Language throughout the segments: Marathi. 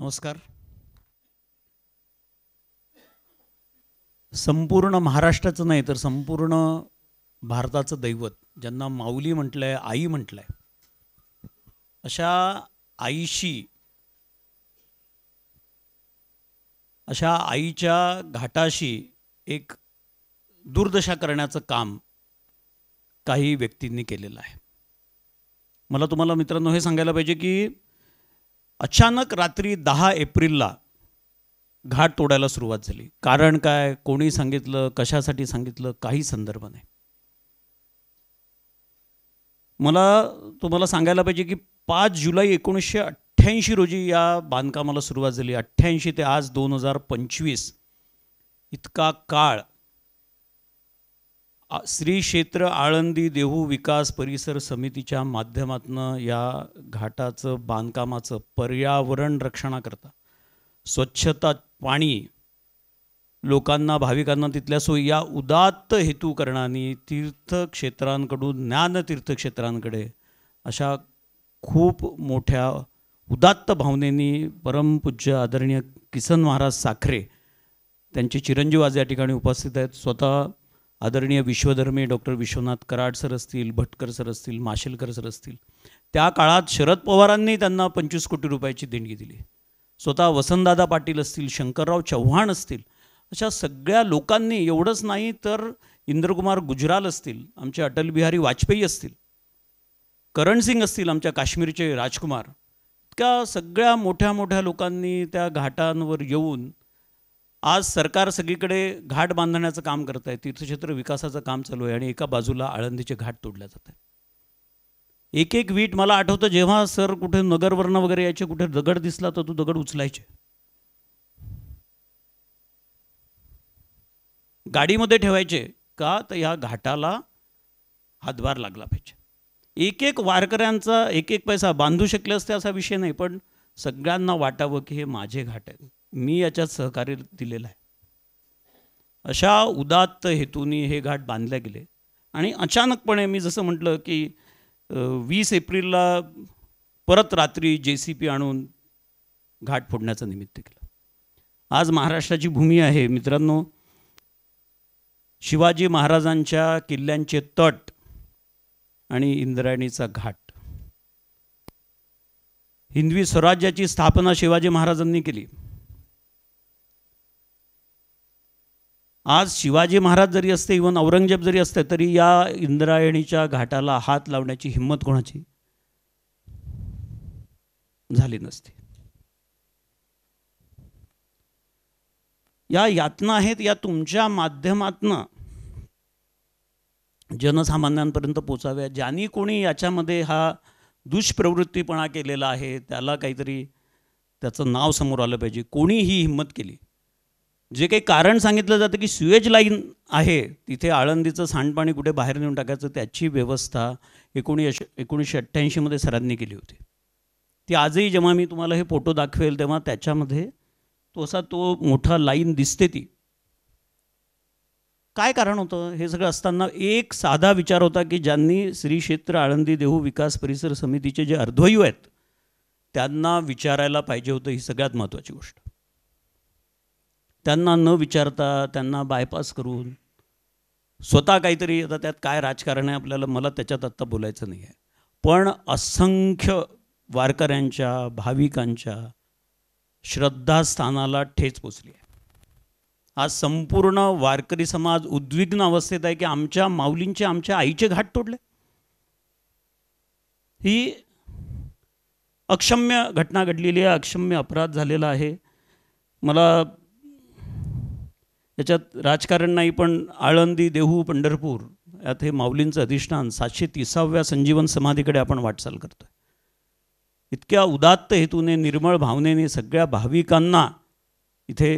नमस्कार. संपूर्ण महाराष्ट्राचं नाही तर संपूर्ण भारताचं दैवत ज्यांना माऊली म्हटलंय, आई म्हटलंय, अशा आईशी, अशा आईच्या घाटाशी एक दुर्दशा करण्याचं काम काही व्यक्तींनी केलेलं आहे. मला तुम्हाला मित्रांनो हे सांगायला पाहिजे की अचानक रात्री 10 एप्रिलला घाट तोडायला सुरुवात झाली. कारण काय, कोणी सांगितलं, कशासाठी सांगितलं, काही संदर्भ नाही. मला तुम्हाला सांगायला पाहिजे की 5 जुलै 1988 रोजी या बांधकामाला सुरुवात झाली. 88 ते आज 2025 इतका काळ श्री क्षेत्र आळंदी देहू विकास परिसर समितीच्या माध्यमातून या घाटाचं बांधकामाचं पर्यावरण रक्षणाकरता, स्वच्छता, पाणी, लोकांना, भाविकांना तिथल्या सोयी या उदात्त हेतू करणाने तीर्थक्षेत्रांकडून ज्ञानतीर्थक्षेत्रांकडे अशा खूप मोठ्या उदात्त भावनेनी परमपूज्य आदरणीय किसन महाराज साखरे त्यांचे चिरंजीव आज या ठिकाणी उपस्थित आहेत. स्वतः आदरणीय विश्वधर्मी डॉक्टर विश्वनाथ कराड सर असतील, भटकर सर असतील, माशेलकर सर असतील. त्या काळात शरद पवारांनी त्यांना 25 कोटी रुपयाची देणगी दिली. स्वतः वसंतदादा पाटील असतील, शंकरराव चव्हाण असतील, अशा सगळ्या लोकांनी, एवढंच नाही तर इंद्रकुमार गुजराल असतील, आमचे अटल बिहारी वाजपेयी असतील, करणसिंग असतील, आमच्या काश्मीरचे राजकुमार, इतक्या सगळ्या मोठ्या मोठ्या लोकांनी त्या घाटांवर येऊन आज सरकार सगळीकडे घाट बांधण्याचं काम करत आहे, तीर्थक्षेत्र विकासाचं काम चालू आहे आणि एका बाजूला आळंदीचे घाट तोडल्या जात आहेत. एक एक वीट मला आठवतं, जेव्हा सर कुठे नगरवरनं वगैरे यायचे, कुठे दगड दिसला तर तो दगड उचलायचे, गाडीमध्ये ठेवायचे. का तर या घाटाला हातभार लागला पाहिजे. एक एक वारकऱ्यांचा एक एक पैसा बांधू शकले असते असा विषय नाही, पण सगळ्यांना वाटावं की हे माझे घाट आहेत, मी याच्यात सहकार्य दिलेलं आहे. अशा उदात्त हेतूनी हे घाट बांधले गेले. आणि अचानकपणे मी जसं म्हटलं की 20 एप्रिलला परत रात्री JCP आणून घाट फोडण्याचं निमित्त केलं. आज महाराष्ट्राची भूमी आहे मित्रांनो. शिवाजी महाराजांच्या किल्ल्यांचे तट आणि इंद्रायणीचा घाट. हिंदवी स्वराज्याची स्थापना शिवाजी महाराजांनी केली. आज शिवाजी महाराज जरी असते, इवन औरंगजेब जरी असते, तरी या इंद्रायणीच्या घाटाला हात लावण्याची हिंमत कोणाची झाली नसती. या यातना आहेत, या तुमच्या माध्यमातनं जनसामान्यांपर्यंत पोचाव्या. ज्यांनी कोणी याच्यामध्ये हा दुष्प्रवृत्तीपणा केलेला आहे त्याला काहीतरी त्याचं नाव समोर आलं पाहिजे. कोणी ही हिंमत केली. जे काही कारण सांगितलं जातं की सुएज लाईन आहे तिथे आळंदीचं सांडपाणी कुठे बाहेर नेऊन टाकायचं, त्याची व्यवस्था 1988 सरांनी केली होती. ती आजही जेव्हा मी तुम्हाला हे फोटो दाखवेल तेव्हा त्याच्यामध्ये तो मोठा लाईन दिसते. ती काय कारण होतं हे सगळं असताना एक साधा विचार होता की ज्यांनी श्री क्षेत्र आळंदी देहू विकास परिसर समितीचे जे अर्धवायू आहेत त्यांना विचारायला पाहिजे होतं. ही सगळ्यात महत्त्वाची गोष्ट. त्यांना न विचारता, त्यांना बायपास करून स्वतः काहीतरी, आता त्यात काय राजकारण आहे आपल्याला, मला त्याच्यात आत्ता बोलायचं नाही आहे, पण असंख्य वारकऱ्यांच्या, भाविकांच्या श्रद्धास्थानाला ठेच पोचली आहे. आज संपूर्ण वारकरी समाज उद्विग्न अवस्थेत आहे की आमच्या माऊलींचे, आमच्या आईचे घाट तोडले. ही अक्षम्य घटना घडलेली आहे, अक्षम्य अपराध झालेला आहे. मला याच्यात राजकारण नाही, पण आळंदी, देहू, पंढरपूर यात हे माऊलींचं अधिष्ठान 730व्या संजीवन समाधीकडे आपण वाटचाल करतोय. इतक्या उदात्त हेतूने, निर्मळ भावनेने सगळ्या भाविकांना इथे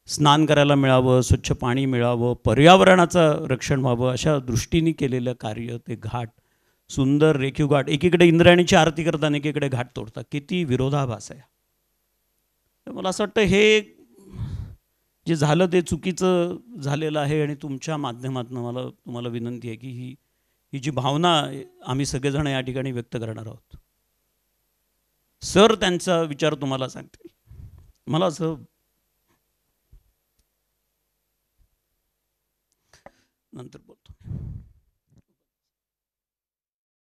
स्नान करायला मिळावं, स्वच्छ पाणी मिळावं, पर्यावरणाचं रक्षण व्हावं, अशा दृष्टीने केलेलं कार्य, ते घाट, सुंदर रेखीव घाट, एकीकडे इंद्रायणीची आरती करताना एकीकडे घाट तोडतात, किती विरोधाभास आहे. मला असं वाटतं हे जे झालं ते चुकीचं झालेलं आहे. आणि तुमच्या माध्यमातून मला तुम्हाला विनंती आहे की ही जी भावना आम्ही सगळेजण या ठिकाणी व्यक्त करणार आहोत. सर त्यांचा विचार तुम्हाला सांगतील. मला असं नंतर बोलतो.